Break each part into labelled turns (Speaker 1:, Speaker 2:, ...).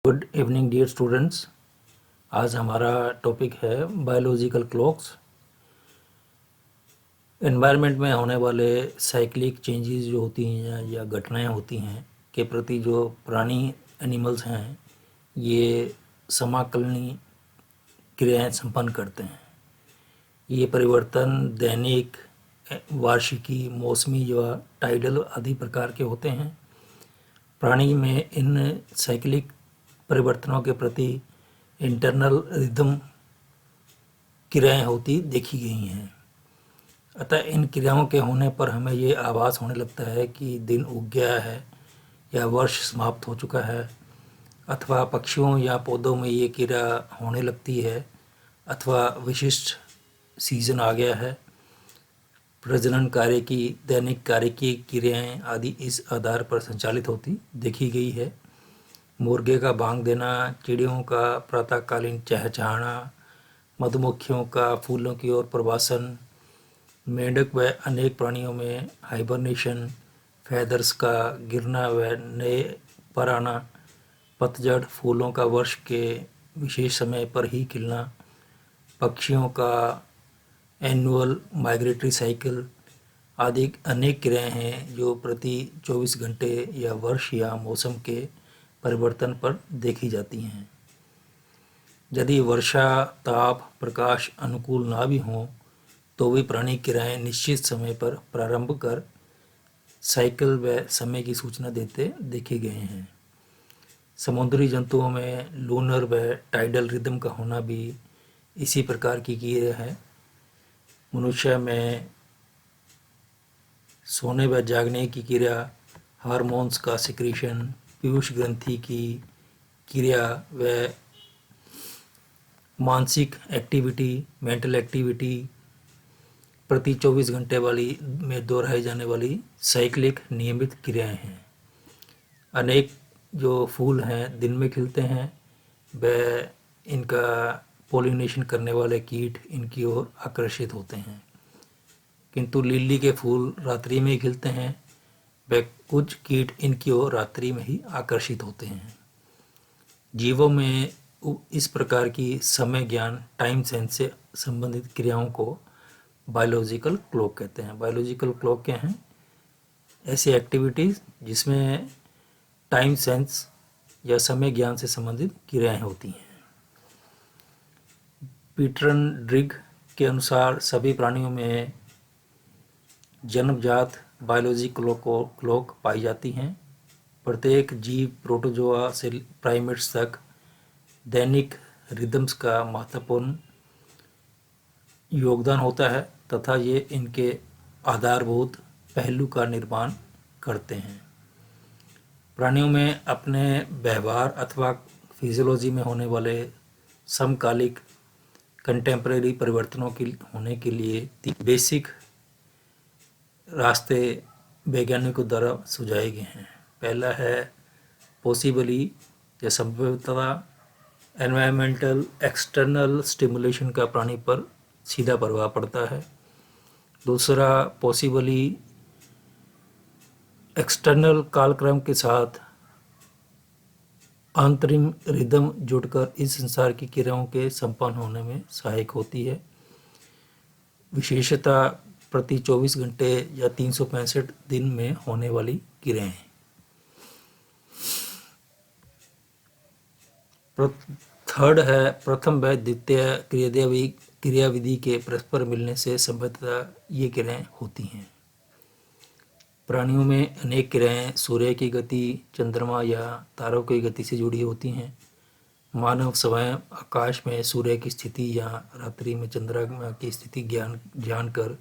Speaker 1: Good evening dear students. आज हमारा topic है बायोलॉजिकल क्लॉक्स। एनवायरनमेंट में होने वाले साइक्लिक चेंजेस जो होती हैं या घटनाएं होती हैं के प्रति जो प्राणी एनिमल्स हैं ये समाकलनी क्रियाएं संपन्न करते हैं। ये परिवर्तन दैनिक, वार्षिकी, मौसमी या टाइडल आदि प्रकार के होते हैं। प्राणी में इन साइक्लिक परिवर्तनों के प्रति इंटरनल रिदम क्रियाएं होती देखी गई हैं। अतः इन क्रियाओं के होने पर हमें ये आभास होने लगता है कि दिन उग गया है या वर्ष समाप्त हो चुका है, अथवा पक्षियों या पौधों में ये क्रिया होने लगती है, अथवा विशिष्ट सीजन आ गया है। प्रजनन कार्य की दैनिक कार्य की क्रियाएं आदि इस आधार पर संचालित होती देखी गई है। मुर्गे का बांग देना, चिड़ियों का प्रातःकालीन चहचहाना, मधुमक्खियों का फूलों की ओर प्रवासन, मेंढक व अनेक प्राणियों में हाइबरनेशन, फैदर्स का गिरना व नए पर आना, पतझड़, फूलों का वर्ष के विशेष समय पर ही खिलना, पक्षियों का एनुअल माइग्रेटरी साइकिल आदि अनेक क्रियाएं हैं जो प्रति 24 घंटे या वर्ष या मौसम के परिवर्तन पर देखी जाती हैं। यदि वर्षा, ताप, प्रकाश अनुकूल ना भी हों तो भी प्राणी क्रियाएं निश्चित समय पर प्रारंभ कर साइकिल व समय की सूचना देते देखे गए हैं। समुद्री जंतुओं में लूनर व टाइडल रिदम का होना भी इसी प्रकार की क्रिया है। मनुष्य में सोने व जागने की क्रिया, हार्मोन्स का सिक्रीशन, पीयूष ग्रंथि की क्रिया व मानसिक एक्टिविटी, मेंटल एक्टिविटी प्रति 24 घंटे वाली में दोहराई जाने वाली साइक्लिक नियमित क्रियाएं हैं। अनेक जो फूल हैं दिन में खिलते हैं व इनका पोलिनेशन करने वाले कीट इनकी ओर आकर्षित होते हैं, किंतु लिली के फूल रात्रि में ही खिलते हैं व कुछ कीट इनकी ओर रात्रि में ही आकर्षित होते हैं। जीवों में इस प्रकार की समय ज्ञान, टाइम सेंस से संबंधित क्रियाओं को बायोलॉजिकल क्लॉक कहते हैं। बायोलॉजिकल क्लॉक क्या हैं? ऐसी एक्टिविटीज़ जिसमें टाइम सेंस या समय ज्ञान से संबंधित क्रियाएं होती हैं। पीटरन ड्रिग के अनुसार सभी प्राणियों में जन्मजात बायोलॉजिकल क्लॉक पाई जाती हैं। प्रत्येक जीव प्रोटोजोआ से प्राइमेट्स तक दैनिक रिदम्स का महत्वपूर्ण योगदान होता है तथा ये इनके आधारभूत पहलू का निर्माण करते हैं। प्राणियों में अपने व्यवहार अथवा फिजियोलॉजी में होने वाले समकालिक कंटेम्परेरी परिवर्तनों की होने के लिए बेसिक रास्ते वैज्ञानिकों द्वारा सुझाए गए हैं। पहला है पॉसिबली या संभवतः एनवायरमेंटल एक्सटर्नल स्टिमुलेशन का प्राणी पर सीधा प्रभाव पड़ता है। दूसरा, पॉसिबली एक्सटर्नल कालक्रम के साथ अंतरिम रिदम जुड़कर इस संसार की क्रियाओं के संपन्न होने में सहायक होती है। विशेषतः प्रति 24 घंटे या 365 दिन में होने वाली क्रियाएं। थर्ड है प्रथम व द्वितीय क्रियाविधि के परस्पर मिलने से संबंधित ये क्रियाएं होती हैं। प्राणियों में अनेक क्रियाएं सूर्य की गति, चंद्रमा या तारों की गति से जुड़ी होती हैं। मानव स्वयं आकाश में सूर्य की स्थिति या रात्रि में चंद्रमा की स्थिति जानकर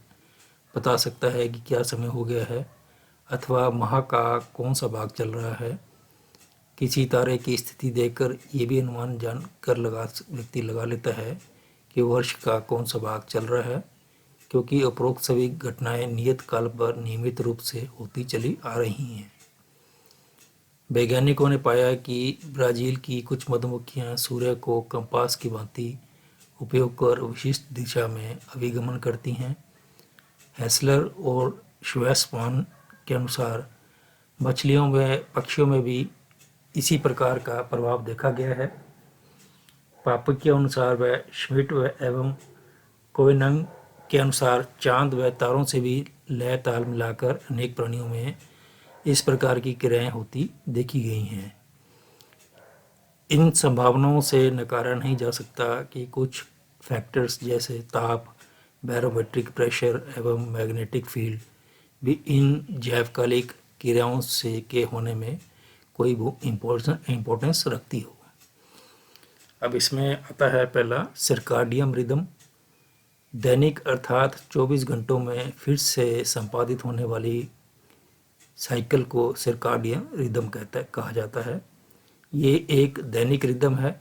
Speaker 1: बता सकता है कि क्या समय हो गया है अथवा माह का कौन सा भाग चल रहा है। किसी तारे की स्थिति देखकर ये भी अनुमान जानकर व्यक्ति लगा लेता है कि वर्ष का कौन सा भाग चल रहा है, क्योंकि उपरोक्त सभी घटनाएं नियत काल पर नियमित रूप से होती चली आ रही हैं। वैज्ञानिकों ने पाया कि ब्राज़ील की कुछ मधुमक्खियां सूर्य को कंपास की भांति उपयोग कर विशिष्ट दिशा में अभिगमन करती हैं। हेसलर और श्वेसमान के अनुसार मछलियों व पक्षियों में भी इसी प्रकार का प्रभाव देखा गया है। पापक के अनुसार व श्मिट व एवं कोवेनंग के अनुसार चांद व तारों से भी लय ताल मिलाकर अनेक प्राणियों में इस प्रकार की क्रियाएं होती देखी गई हैं। इन संभावनाओं से नकारा नहीं जा सकता कि कुछ फैक्टर्स जैसे ताप, बैरोमेट्रिक प्रेशर एवं मैग्नेटिक फील्ड भी इन जैवकालिक क्रियाओं से के होने में कोई इम्पोर्टेंस रखती हो। अब इसमें आता है पहला सर्काडियन रिदम। दैनिक अर्थात 24 घंटों में फिर से संपादित होने वाली साइकिल को सर्काडियन रिदम कहा जाता है। ये एक दैनिक रिदम है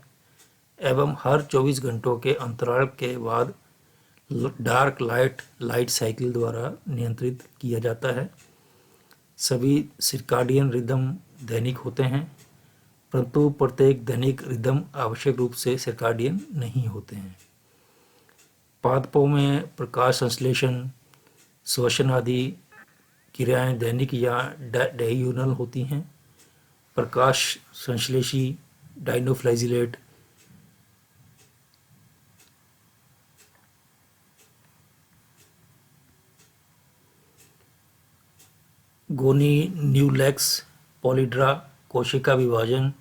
Speaker 1: एवं हर 24 घंटों के अंतराल के बाद डार्क लाइट साइकिल द्वारा नियंत्रित किया जाता है। सभी सर्काडियन रिदम दैनिक होते हैं, परंतु प्रत्येक दैनिक रिदम आवश्यक रूप से सर्काडियन नहीं होते हैं। पादपों में प्रकाश संश्लेषण, श्वसन आदि क्रियाएं दैनिक या डाययूनल होती हैं। प्रकाश संश्लेषी डाइनोफ्लाइजिलेट गोनीन्यूलेक्स पॉलीड्रा कोशिका विभाजन,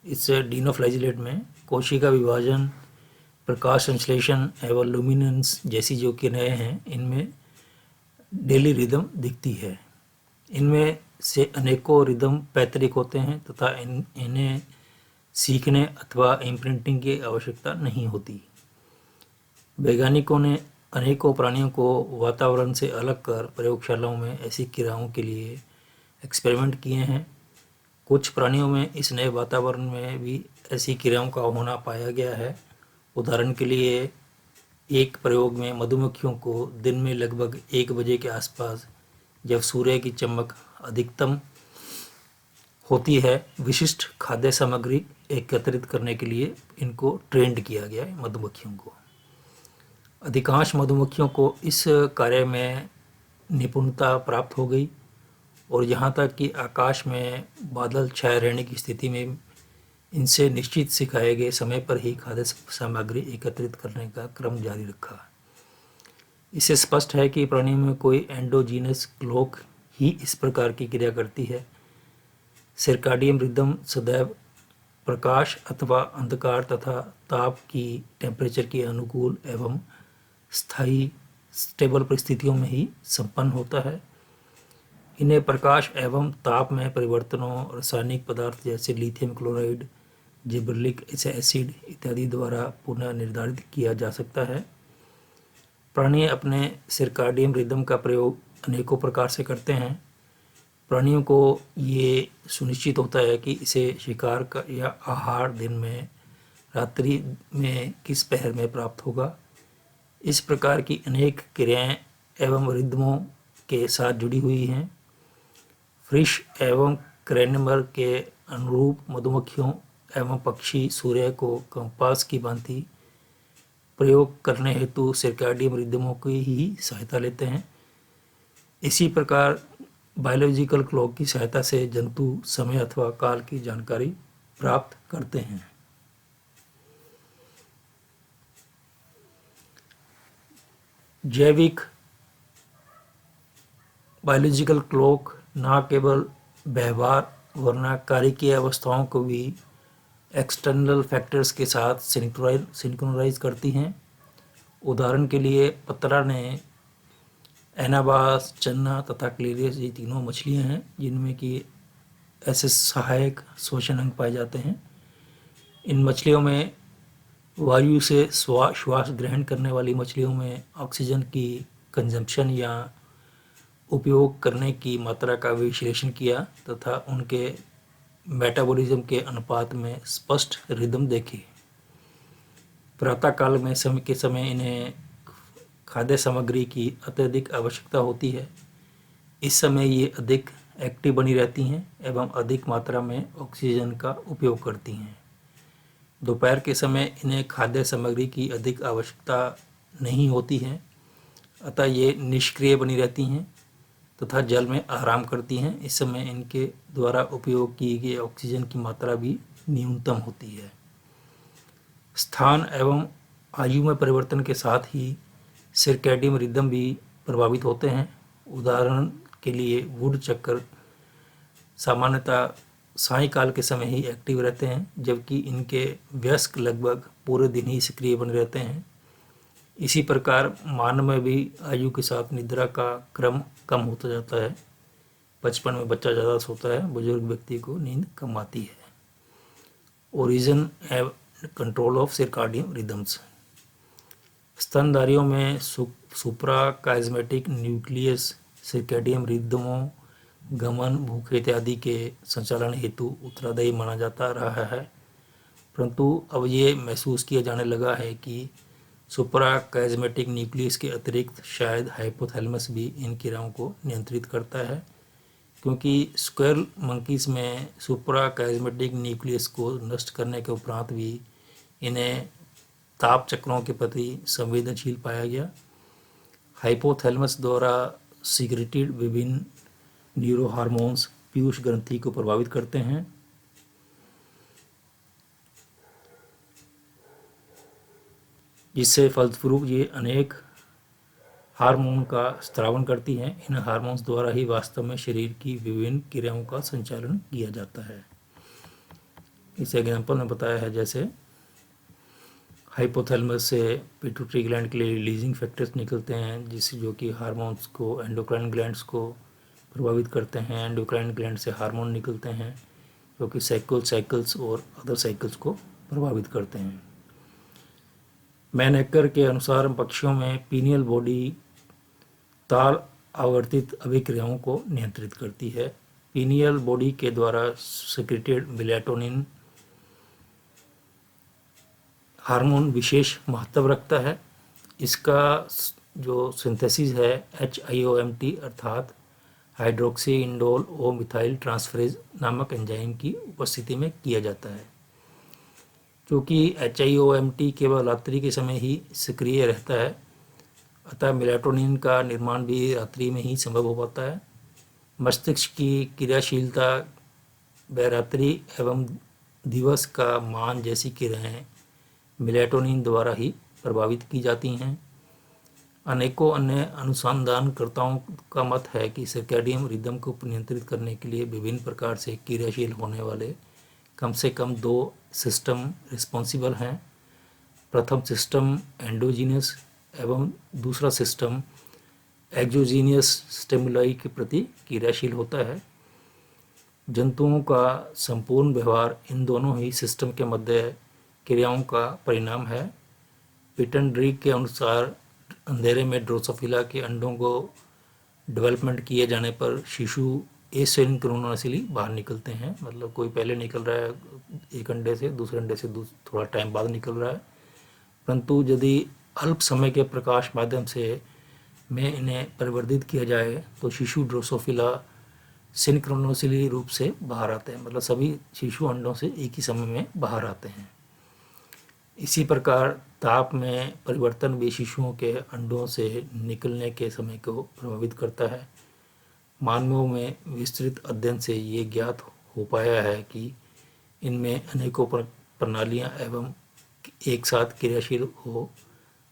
Speaker 1: इस डिनोफ्लाइजिलेट में कोशिका विभाजन, प्रकाश संश्लेषण एवं लुमिनेंस जैसी जो क्रियाएं हैं इनमें डेली रिदम दिखती है। इनमें से अनेकों रिदम पैतृक होते हैं तथा इन्हें सीखने अथवा इम्प्रिंटिंग की आवश्यकता नहीं होती। वैज्ञानिकों ने अनेकों प्राणियों को वातावरण से अलग कर प्रयोगशालाओं में ऐसी क्रियाओं के लिए एक्सपेरिमेंट किए हैं। कुछ प्राणियों में इस नए वातावरण में भी ऐसी क्रियाओं का होना पाया गया है। उदाहरण के लिए एक प्रयोग में मधुमक्खियों को दिन में लगभग 1 बजे के आसपास, जब सूर्य की चमक अधिकतम होती है, विशिष्ट खाद्य सामग्री एकत्रित करने के लिए इनको ट्रेंड किया गया है मधुमक्खियों को। अधिकांश मधुमक्खियों को इस कार्य में निपुणता प्राप्त हो गई और यहाँ तक कि आकाश में बादल छाए रहने की स्थिति में इनसे निश्चित सिखाए गए समय पर ही खाद्य सामग्री एकत्रित करने का क्रम जारी रखा। इससे स्पष्ट है कि प्राणियों में कोई एंडोजीनस क्लॉक ही इस प्रकार की क्रिया करती है। सर्काडियन रिदम सदैव प्रकाश अथवा अंधकार तथा ताप की टेम्परेचर के अनुकूल एवं स्थायी स्टेबल परिस्थितियों में ही संपन्न होता है। इन्हें प्रकाश एवं ताप में परिवर्तनों, रासायनिक पदार्थ जैसे लिथियम क्लोराइड, जिबरेलिक एसिड इत्यादि द्वारा पुनः निर्धारित किया जा सकता है। प्राणी अपने सर्काडियन रिदम का प्रयोग अनेकों प्रकार से करते हैं। प्राणियों को ये सुनिश्चित होता है कि इसे शिकार का या आहार दिन में, रात्रि में, किस पहर में प्राप्त होगा। इस प्रकार की अनेक क्रियाएं एवं रिदमों के साथ जुड़ी हुई हैं। फिश एवं क्रैनमर के अनुरूप मधुमक्खियों एवं पक्षी सूर्य को कंपास की भांति प्रयोग करने हेतु सर्काडियन रिदमों की ही सहायता लेते हैं। इसी प्रकार बायोलॉजिकल क्लॉक की सहायता से जंतु समय अथवा काल की जानकारी प्राप्त करते हैं। जैविक बायोलॉजिकल क्लॉक न केवल व्यवहार वरना कार्य की अवस्थाओं को भी एक्सटर्नल फैक्टर्स के साथ सिंक्रोनाइज करती हैं। उदाहरण के लिए पतरा ने एनाबास, चन्ना तथा क्लेरियस ये तीनों मछलियां हैं जिनमें कि ऐसे सहायक श्वसन अंग पाए जाते हैं। इन मछलियों में वायु से श्वास ग्रहण करने वाली मछलियों में ऑक्सीजन की कंजम्पशन या उपयोग करने की मात्रा का विश्लेषण किया तथा उनके मेटाबॉलिज्म के अनुपात में स्पष्ट रिदम देखे। प्रातःकाल में समय इन्हें खाद्य सामग्री की अत्यधिक आवश्यकता होती है। इस समय ये अधिक एक्टिव बनी रहती हैं एवं अधिक मात्रा में ऑक्सीजन का उपयोग करती हैं। दोपहर के समय इन्हें खाद्य सामग्री की अधिक आवश्यकता नहीं होती है, अतः ये निष्क्रिय बनी रहती हैं। तथा जल में आराम करती हैं। इस समय इनके द्वारा उपयोग की गई ऑक्सीजन की मात्रा भी न्यूनतम होती है। स्थान एवं आयु में परिवर्तन के साथ ही सर्कैडियन रिदम भी प्रभावित होते हैं। उदाहरण के लिए वुड चक्कर सामान्यतः सायंकाल के समय ही एक्टिव रहते हैं, जबकि इनके वयस्क लगभग पूरे दिन ही सक्रिय बने रहते हैं। इसी प्रकार मानव में भी आयु के साथ निद्रा का क्रम कम होता जाता है। बचपन में बच्चा ज़्यादा सोता है, बुजुर्ग व्यक्ति को नींद कम आती है। Origin and control of circadian rhythms. स्तनधारियों में सुप्राकाइस्मेटिक न्यूक्लियस सर्कैडियन रिदमों, गमन, भूख इत्यादि के संचालन हेतु उत्तरदायी माना जाता रहा है, परंतु अब ये महसूस किया जाने लगा है कि सुप्राकाइस्मेटिक न्यूक्लियस के अतिरिक्त शायद हाइपोथैलेमस भी इन क्रियाओं को नियंत्रित करता है, क्योंकि स्क्वेरल मंकीज में सुप्राकाइस्मेटिक न्यूक्लियस को नष्ट करने के उपरांत भी इन्हें ताप चक्रों के प्रति संवेदनशील पाया गया। हाइपोथैलेमस द्वारा सिक्रेटेड विभिन्न न्यूरो हार्मोन्स पीयूष ग्रंथि को प्रभावित करते हैं, जिससे फलस्वरूप ये अनेक हार्मोन का स्रावन करती हैं। इन हार्मोन्स द्वारा ही वास्तव में शरीर की विभिन्न क्रियाओं का संचालन किया जाता है। इस एग्जाम्पल में बताया है, जैसे हाइपोथैलेमस से पिट्यूटरी ग्लैंड के लिए रिलीजिंग फैक्टर्स निकलते हैं, जिससे जो कि हार्मोन्स को एंडोक्राइन ग्लैंड्स को प्रभावित करते हैं। एंडोक्राइन ग्लैंड से हार्मोन निकलते हैं जो कि साइकिल्स और अदर साइकिल्स को प्रभावित करते हैं। मैनेकर के अनुसार पक्षियों में पीनियल बॉडी ताल आवर्तित अभिक्रियाओं को नियंत्रित करती है। पीनियल बॉडी के द्वारा सिक्रेटेड मेलाटोनिन हार्मोन विशेष महत्व रखता है। इसका जो सिंथेसिस है HIOMT अर्थात हाइड्रोक्सी इंडोल ओ मिथाइल ट्रांसफरेज नामक एंजाइम की उपस्थिति में किया जाता है। क्योंकि HIOMT केवल रात्रि के समय ही सक्रिय रहता है, अतः मेलाटोनिन का निर्माण भी रात्रि में ही संभव हो पाता है। मस्तिष्क की क्रियाशीलता व रात्रि एवं दिवस का मान जैसी क्रियाएं मेलाटोनिन द्वारा ही प्रभावित की जाती हैं। अनेकों अन्य अनुसंधानकर्ताओं का मत है कि सर्कैडियन रिदम को नियंत्रित करने के लिए विभिन्न प्रकार से क्रियाशील होने वाले कम से कम 2 सिस्टम रिस्पॉन्सिबल हैं। प्रथम सिस्टम एंडोजीनियस एवं दूसरा सिस्टम एक्सोजीनियस स्टिमुलाई के प्रति क्रियाशील होता है। जंतुओं का संपूर्ण व्यवहार इन दोनों ही सिस्टम के मध्य क्रियाओं का परिणाम है। पिटनड्रिग के अनुसार अंधेरे में ड्रोसोफिला के अंडों को डेवलपमेंट किए जाने पर शिशु एसिंक्रोनसली बाहर निकलते हैं, मतलब कोई पहले निकल रहा है एक अंडे से, दूसरे अंडे से थोड़ा टाइम बाद निकल रहा है। परंतु यदि अल्प समय के प्रकाश माध्यम से में इन्हें परिवर्धित किया जाए तो शिशु ड्रोसोफिला सिंक्रोनसली रूप से बाहर आते हैं, मतलब सभी शिशु अंडों से एक ही समय में बाहर आते हैं। इसी प्रकार ताप में परिवर्तन भी शिशुओं के अंडों से निकलने के समय को प्रभावित करता है। मानवों में विस्तृत अध्ययन से ये ज्ञात हो पाया है कि इनमें अनेकों प्रणालियां एवं एक साथ क्रियाशील हो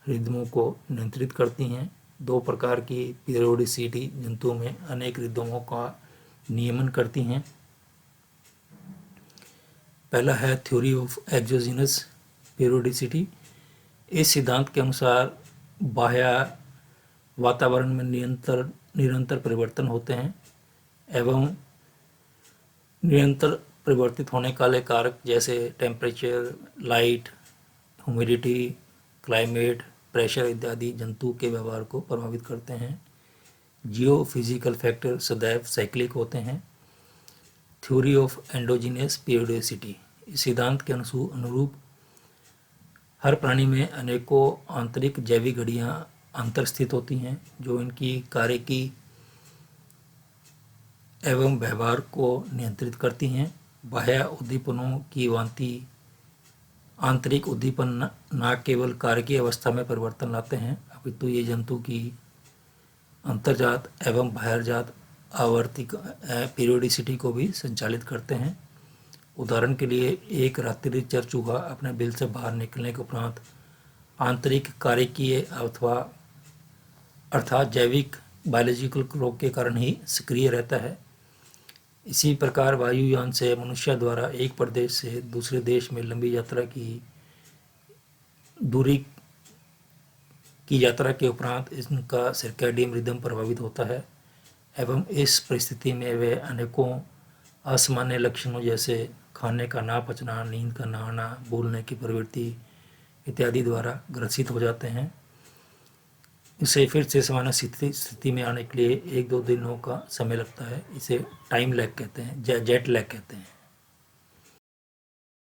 Speaker 1: रिदमों को नियंत्रित करती हैं। 2 प्रकार की पीरियोडिसिटी जंतुओं में अनेक रिदमों का नियमन करती हैं। पहला है थ्योरी ऑफ एक्सोजीनस पीरियोडिसिटी। इस सिद्धांत के अनुसार बाह्य वातावरण में निरंतर परिवर्तन होते हैं एवं निरंतर परिवर्तित होने वाले कारक जैसे temperature, light, humidity, climate, pressure इत्यादि जंतु के व्यवहार को प्रभावित करते हैं। जियो फिजिकल फैक्टर सदैव साइक्लिक होते हैं। Theory of endogenous periodicity. इस सिद्धांत के अनुरूप हर प्राणी में अनेकों आंतरिक जैविक घड़ियाँ अंतर्स्थित होती हैं जो इनकी कार्य की एवं व्यवहार को नियंत्रित करती हैं। बाह्य उद्दीपनों की भांति आंतरिक उद्दीपन न केवल कार्य की अवस्था में परिवर्तन लाते हैं, अपितु ये जंतु की अंतर्जात एवं बाह्यजात आवर्ती पीरियोडिसिटी को भी संचालित करते हैं। उदाहरण के लिए एक रात्रिचर चूहा अपने बिल से बाहर निकलने के उपरांत आंतरिक कार्यकीय अथवा अर्थात जैविक बायोलॉजिकल क्लॉक के कारण ही सक्रिय रहता है। इसी प्रकार वायुयान से मनुष्य द्वारा एक प्रदेश से दूसरे देश में लंबी यात्रा की दूरी की यात्रा के उपरांत इनका सर्कैडियन रिदम प्रभावित होता है एवं इस परिस्थिति में वे अनेकों असामान्य लक्षणों जैसे खाने का ना पचना, नींद का ना आना, भूलने की प्रवृत्ति इत्यादि द्वारा ग्रसित हो जाते हैं। इसे फिर से सामान्य स्थिति में आने के लिए 1-2 दिनों का समय लगता है। इसे टाइम लैग कहते हैं, जेट लैग कहते हैं।